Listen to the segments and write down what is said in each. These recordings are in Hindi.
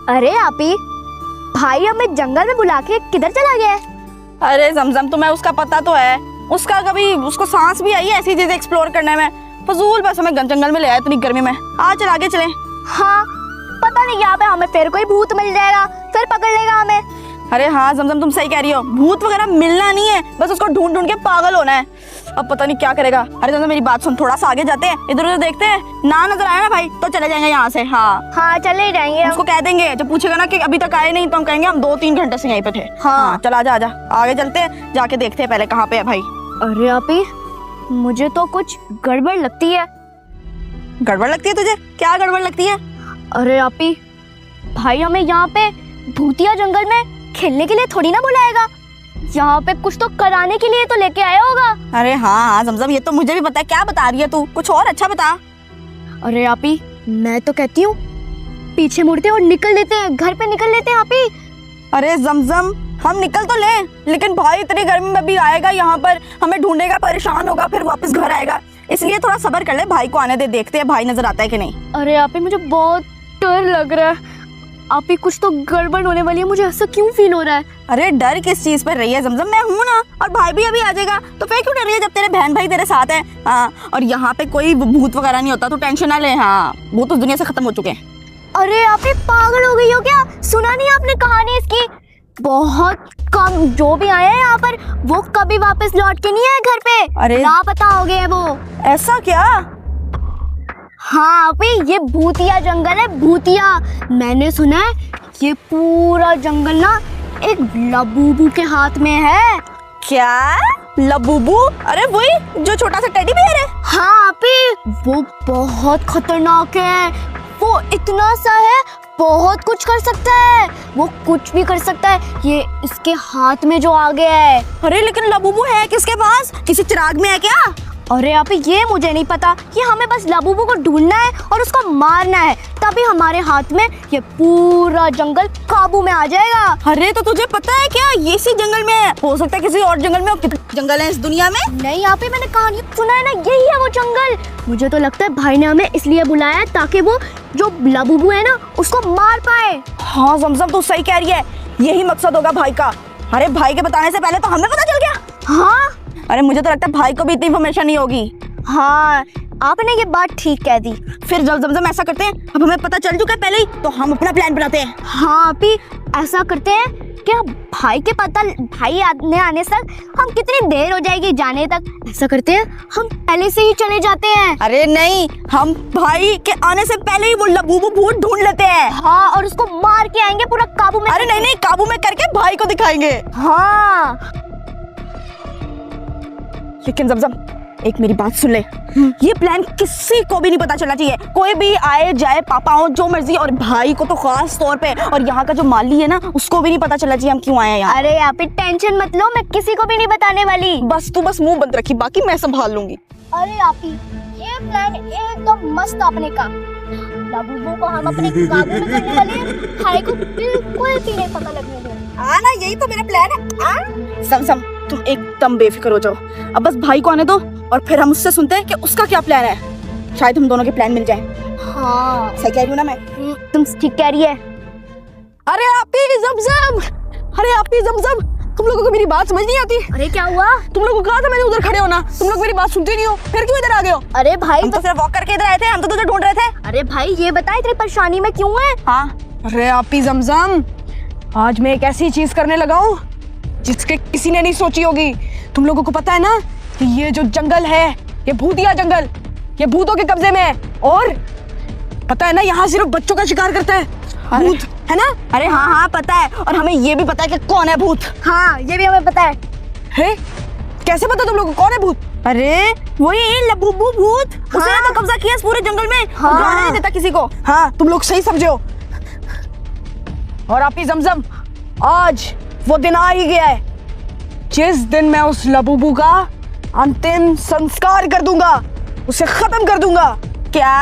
अरे आपी, भाई हमें जंगल में बुला के किधर चला गया है? अरे जमजम, तुम्हें उसका पता तो है, उसका कभी उसको सांस भी आई है ऐसी चीजें एक्सप्लोर करने में। फजूल बस हमें जंगल में ले आया इतनी गर्मी में। आज चल आगे चले। हाँ, पता नहीं यहाँ पे हमें फिर कोई भूत मिल जाएगा, फिर पकड़ लेगा हमें। अरे हाँ जमजम, तुम सही कह रही हो, भूत वगैरह मिलना नहीं है, बस उसको ढूंढ ढूंढ के पागल होना है। अब पता नहीं क्या करेगा। अरे जमजम मेरी बात सुन, थोड़ा सा आगे जाते हैं, इधर उधर देखते हैं, ना नजर आया ना भाई तो चले जाएंगे यहाँ से। हाँ चले ही जाएंगे। उसको कह देंगे, जब पूछेगा ना कि अभी तक आए नहीं तो हम कहेंगे हम 2-3 घंटे से यहीं पे थे। हाँ चल आजा आजा, आगे चलते हैं, जाके देखते हैं पहले कहाँ पे है भाई। अरे आपी, मुझे तो कुछ गड़बड़ लगती है। गड़बड़ लगती है तुझे? क्या गड़बड़ लगती है? अरे आपी, भाई हमें यहाँ पे भूतिया जंगल में खेलने के लिए थोड़ी ना बुलाएगा, यहाँ पे कुछ तो कराने के लिए तो लेके आया होगा। अरे हाँ जमजम, ये तो मुझे भी पता है, क्या बता रही है तू, कुछ और अच्छा बता। अरे आपी, मैं तो कहती हूँ पीछे मुड़ते और निकल लेते हैं, घर पे निकल लेते हैं आपी। अरे जमजम, हम निकल तो ले, लेकिन भाई इतनी गर्मी में भी आएगा यहाँ पर, हमें ढूंढेगा, परेशान होगा, फिर वापस घर आएगा, इसलिए थोड़ा सब्र कर ले, भाई को आने दे, देखते हैं भाई नजर आता है कि नहीं। अरे आपी, मुझे बहुत डर लग रहा है। आपी, कुछ तो गड़बड़ होने वाली है, मुझे ऐसा क्यों फील हो रहा है? अरे डर किस चीज पर रही है जमजम, मैं हूँ ना, और भाई भी अभी आ जाएगा, तो फिर क्यों डर रही है जब तेरे बहन भाई तेरे साथ है। हाँ, और यहाँ पे कोई भूत वगैरह नहीं होता, तो टेंशन ना ले। हाँ, भूत उस दुनिया से खत्म हो चुके हैं। अरे आपी, पागल हो गई हो क्या? सुना नहीं आपने कहानी इसकी? बहुत कम जो भी आए हैं यहाँ पर, वो कभी वापस लौट के नहीं आए घर पे। अरे लापता हो गए वो। ऐसा क्या? हाँ आपी, ये भूतिया जंगल है, भूतिया। मैंने सुना है ये पूरा जंगल ना एक लबूबू के हाथ में है। क्या? लबूबू? अरे वही जो छोटा सा टेडी बियर है। हाँ आपी, वो बहुत खतरनाक है, वो इतना सा है, बहुत कुछ कर सकता है, वो कुछ भी कर सकता है, ये इसके हाथ में जो आ गया है। अरे लेकिन लबूबू है किसके पास? किसी चिराग में है क्या? अरे आप ये मुझे नहीं पता, कि हमें बस लबूबू को ढूंढना है और उसको मारना है, तभी हमारे हाथ में ये पूरा जंगल काबू में आ जाएगा। अरे तो तुझे पता है क्या, ये इसी जंगल में है, हो सकता है किसी और जंगल में हो। कितने जंगल हैं इस दुनिया में? नहीं यहाँ पे मैंने कहानी सुना है ना, यही है वो जंगल। मुझे तो लगता है भाई ने हमें इसलिए बुलाया है ताकि वो जो लबूबू है ना उसको मार पाए। हाँ जमजम, तू सही कह रही है, यही मकसद होगा भाई का। अरे भाई के बताने से पहले तो हमें पता चल गया। हाँ, अरे मुझे तो लगता है भाई को भी इतनी इन्फॉर्मेशन नहीं होगी। हाँ आपने ये बात ठीक कह दी। फिर जब जमजम ऐसा करते हैं, अब हमें पता चल चुका है पहले ही, तो हम अपना प्लान बनाते हैं। हाँ अभी ऐसा करते हैं कि भाई ने आने तक हम कितनी देर हो जाएगी जाने तक, ऐसा करते हैं हम पहले से ही चले जाते हैं। अरे नहीं, हम भाई के आने से पहले ही वो लबूबू भूत ढूंढ लेते हैं। हाँ, और उसको मार के आएंगे पूरा काबू में। अरे नहीं, काबू में करके भाई को दिखाएंगे। हाँ, लेकिन जमजम एक मेरी बात सुन ले, ये प्लान किसी को भी नहीं पता चलना चाहिए, कोई भी आए जाए, पापा हो जो मर्जी, और भाई को तो खास तौर पे, और यहाँ का जो माली है ना उसको भी नहीं पता चलना चाहिए हम क्यों आए हैं यहाँ। अरे आप टेंशन मत लो, मैं किसी को भी नहीं बताने वाली। बस तू बस मुंह बंद रखी, बाकी मैं संभाल लूंगी। अरे आपी, ये प्लान एकदम मस्त आपने का। लबूबू को हम अपने काबू में करने वाले हैं, भाई को बिल्कुल भी नहीं पता लगने देना। ना यही तो मेरा प्लान है। समझम, तुम एकदम बेफिक्र हो जाओ, अब बस भाई को आने दो और फिर हम उससे सुनते हैं कि उसका क्या प्लान है, शायद हम दोनों के प्लान मिल जाए। हाँ सही कह रही हूँ ना मैं? तुम ठीक कह रही है। अरे आपी जमजम, अरे आपी जमजम, तुम लोगों को मेरी बात समझ नहीं आती। अरे क्या हुआ? तुम लोगों को कहा था मैंने उधर खड़े होना, तुम लोग मेरी बात सुनते नहीं हो, फिर क्यों इधर आ गए हो? अरे भाई हम तो सिर्फ वॉक करके इधर आए थे, हम तो तुझे ढूंढ रहे थे। अरे भाई ये बता, इतनी परेशानी में क्यों है? हाँ, अरे आपी जमजम, आज मैं एक ऐसी चीज करने लगा हूँ जिसके किसी ने नहीं सोची होगी। तुम लोगों को पता है ना कि ये जो जंगल है, ये भूतिया जंगल, ये भूतों के कब्जे में है, और पता है ना यहाँ सिर्फ बच्चों का शिकार करता है भूत, है ना? अरे हाँ पता है, और हमें ये भी पता है कि कौन है भूत। हाँ ये भी हमें पता है। कैसे पता तुम लोगों को कौन है भूत? अरे वही लबूबू भूत, उसने तो कब्जा किया इस पूरे जंगल में, हाँ। जाने नहीं देता किसी को। हाँ तुम लोग सही समझे हो। और आपी जमजम, आज वो दिन आ ही गया है जिस दिन मैं उस लबूबू का अंतिम संस्कार कर दूंगा, उसे खत्म कर दूंगा। क्या?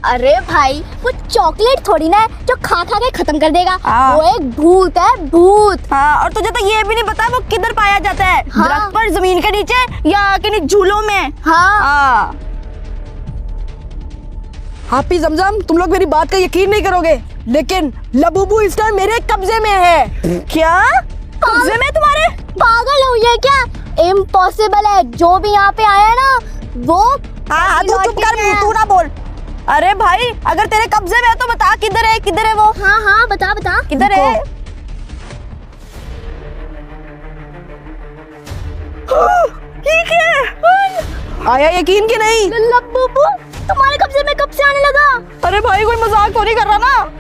अरे भाई, वो चॉकलेट थोड़ी ना है जो खा खा के खत्म कर देगा। हाँ। वो एक भूत है, भूत। हाँ, और तुझे तो ये भी नहीं पता वो किधर पाया जाता है, हाँ। दरख्त पर, जमीन के नीचे, या किन्हीं झूलों में। हाँ। आपी जमजम, तुम लोग मेरी बात का यकीन नहीं करोगे, लेकिन लबूबू इस टाइम मेरे कब्जे में है। क्या कब्जे में तुम्हारे? पागल हो ये क्या? इम्पॉसिबल है। जो भी यहाँ पे आया है ना वो हाँ तू चुप कर, तू ना बोल। अरे भाई अगर तेरे कब्जे में है तो बता किधर है, किधर है वो? हाँ हाँ बता बता किधर है? ठीक है। आया यकीन कि नहीं? लबूबू तुम्हारे कब्जे में कब से आने लगा? अरे भाई कोई मजाक तो नहीं कर रहा ना?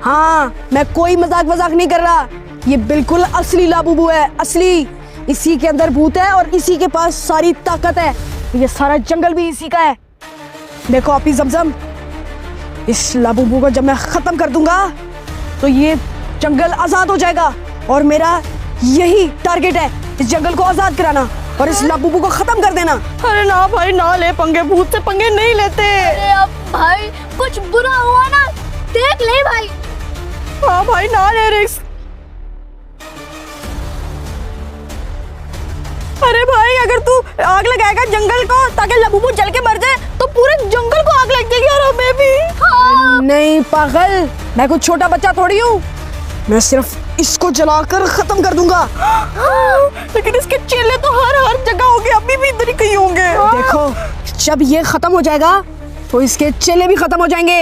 हाँ मैं कोई मजाक नहीं कर रहा, ये बिल्कुल असली लाबूबू है, असली। इसी के अंदर भूत है और इसी के पास सारी ताकत है। ये सारा जंगल भी इसी का है। देखो आप ही जमजम, इस लाबूबू को जब मैं खत्म कर दूंगा तो ये जंगल आजाद हो जाएगा और मेरा यही टारगेट है, इस जंगल को आजाद कराना और इस लाबूबू को खत्म कर देना। अरे ना भाई ना ले पंगे, भूत से पंगे नहीं लेते। अरे अब भाई कुछ बुरा हुआ ना देख ले भाई। हाँ भाई ना ले रिस्क। अरे भाई अगर तू आग लगाएगा जंगल को ताकि लबूबू जल के मर जाए तो पूरे जंगल को आग लग जाएगी और हमें भी। हाँ। नहीं पागल, मैं कुछ छोटा बच्चा थोड़ी हूँ, मैं सिर्फ इसको जलाकर खत्म कर दूंगा। लेकिन इसके चेले तो हर जगह होंगे, अभी भी इधर ही कहीं होंगे। देखो जब ये खत्म हो जाएगा तो इसके चेले भी खत्म हो जाएंगे।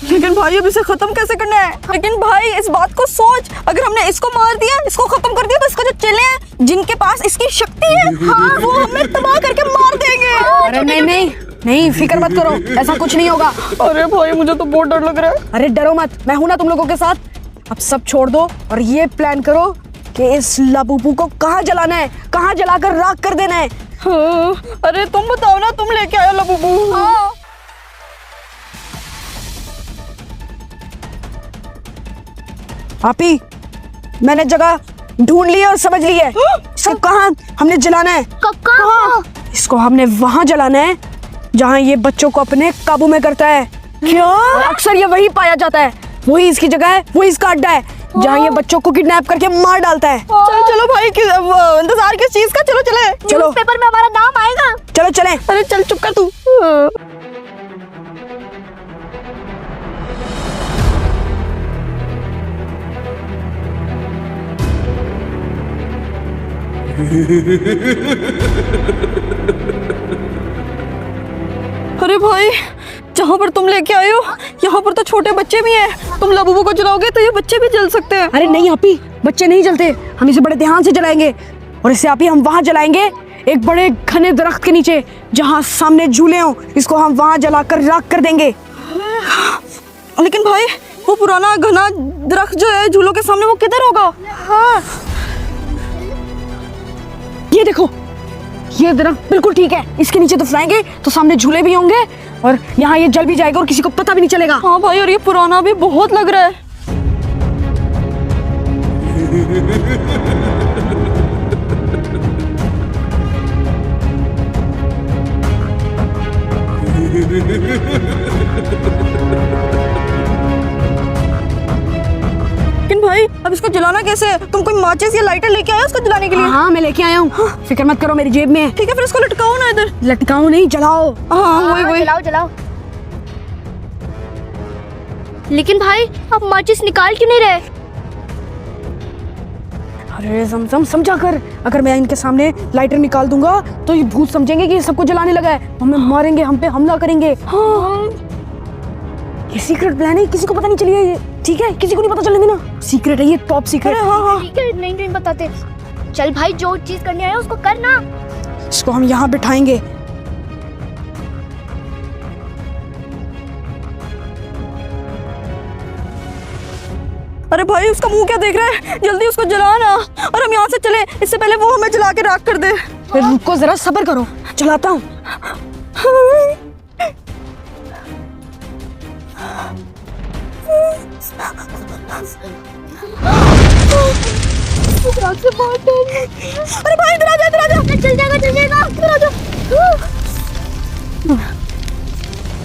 लेकिन भाई अब इसे खत्म कैसे करना है? लेकिन भाई इस बात को सोच, अगर हमने इसको मार दिया, इसको खत्म कर दिया तो इसका जो चेले हैं जिनके पास इसकी शक्ति है हाँ, वो हमें तबाह करके मार देंगे। अरे नहीं फिक्र मत करो, ऐसा कुछ नहीं होगा। अरे भाई मुझे तो बहुत डर लग रहा है। अरे डरो मत, मैं हूं ना तुम लोगों के साथ। अब सब छोड़ दो और ये प्लान करो कि इस लाबूबू को कहाँ जलाना है, कहाँ जलाकर राख कर देना है। हाँ, अरे तुम बताओ ना, तुम लेके आयो लाबूबू। हाँ। आपी मैंने जगह ढूंढ ली है और समझ ली है। इसको कहाँ हमने जलाना है? कहाँ? इसको हमने वहां जलाना है जहां ये बच्चों को अपने काबू में करता है। क्या? अक्सर ये वही पाया जाता है, वही इसकी जगह है, वही इसका अड्डा है जहां ये बच्चों को किडनैप करके मार डालता है। चलो भाई इंतजार किस चीज का, चलो चले। चलो पेपर में हमारा नाम आएगा। चलो चलें। अरे चल चुप कर तू। अरे भाई जहाँ पर तुम लेके आए हो यहाँ पर तो छोटे बच्चे भी हैं। तुम लाबूबू को जलाओगे तो ये बच्चे भी जल सकते हैं। अरे नहीं आपी, बच्चे नहीं जलते, हम इसे बड़े ध्यान से जलाएंगे और इसे आपी हम वहां जलाएंगे एक बड़े घने दरख्त के नीचे जहां सामने झूले हों। इसको हम वहां जलाकर राख कर देंगे। लेकिन भाई वो पुराना घना दरख्त जो है झूलों के सामने, वो किधर होगा? हाँ ये देखो, ये दरख्त बिल्कुल ठीक है, इसके नीचे दफनाएंगे तो सामने झूले भी होंगे और यहाँ ये जल भी जाएगा और किसी को पता भी नहीं चलेगा। हाँ भाई, और ये पुराना भी बहुत लग रहा है। लेकिन भाई अब इसको जलाना कैसे है? तुम कोई माचिस या लाइटर लेके आए उसको जलाने के लिए? हाँ मैं लेके आया हूँ, फिक्र मत करो, मेरी जेब में है। ठीक है फिर इसको लटकाओ ना इधर। लटकाओ नहीं, जलाओ। हाँ वही जलाओ जलाओ। लेकिन भाई अब माचिस निकाल क्यों नहीं रहे? अरे समझम समझा कर, अगर मैं इनके सामने लाइटर निकाल दूंगा तो ये भूत समझेंगे कि ये सबको जलाने लगा है, हमें मारेंगे, हम पे हमला करेंगे। हाँ ये सीक्रेट प्लान है, किसी को पता नहीं चलेगा ये, ठीक है? किसी को नहीं पता चलने देना, सीक्रेट है ये, टॉप सीक्रेट। हाँ ठीक है, नहीं बताते। चल भाई जो चीज करनी है उसको करना। इसको हम यहाँ बिठाएंगे। अरे भाई उसका मुंह क्या देख रहा है? जल्दी उसको जलाना और हम यहाँ से चले, इससे पहले वो हमें जला के राख कर दे। फिर रुको जरा, सब्र करो, चलाता हूँ। अरे भाई इधर आ जा, इधर आ जा। चल जाएगा इधर आ जा।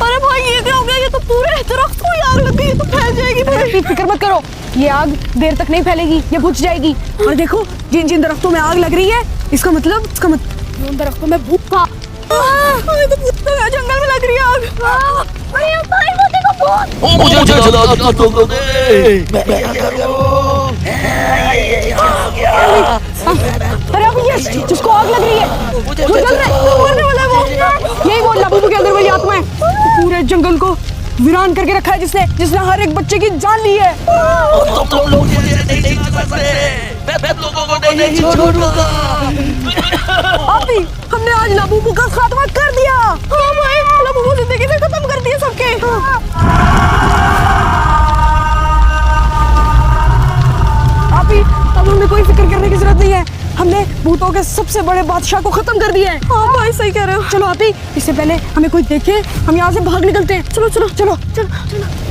अरे भाई ये क्या हो गया? ये तो पूरे दरख्त को ही आग लग गई, ये तो फैल जाएगी भाई। फिक्र मत करो, ये आग देर तक नहीं फैलेगी, ये बुझ जाएगी। और देखो जिन जिन दरख्तों में आग लग रही है, इसका मतलब उन दरख्तों में भूत था। ये तो भूत का जंगल में लग रही है आग। अरे भाई वो देखो मुझे जला दो मैं क्या करूं? अरे अभी ये जिसको आग लग रही है वो जल रहा है, मरने वाला है वो। यही वो लाबूबू के अंदर वाली आत्मा है। पूरे जंगल को वीरान करके रखा है जिसने हर एक बच्चे की जान ली है। तुम लोग मुझे नहीं छोड़ सकते, मैं लोगों को नहीं छोड़ूंगा। अभी हमने आज लाबूबू का खात्मा कर दिया। हाँ भाई, लाबूबू जिंदगी से खत्म कर दिए सबके। अभी अब हमें कोई फिक्र करने की जरूरत नहीं है। हमने भूतों के सबसे बड़े बादशाह को खत्म कर दिया है। हाँ भाई सही कह रहे हो। चलो आप ही, इससे पहले हमें कोई देखे हम यहाँ से भाग निकलते हैं। चलो चलो चलो चलो चलो।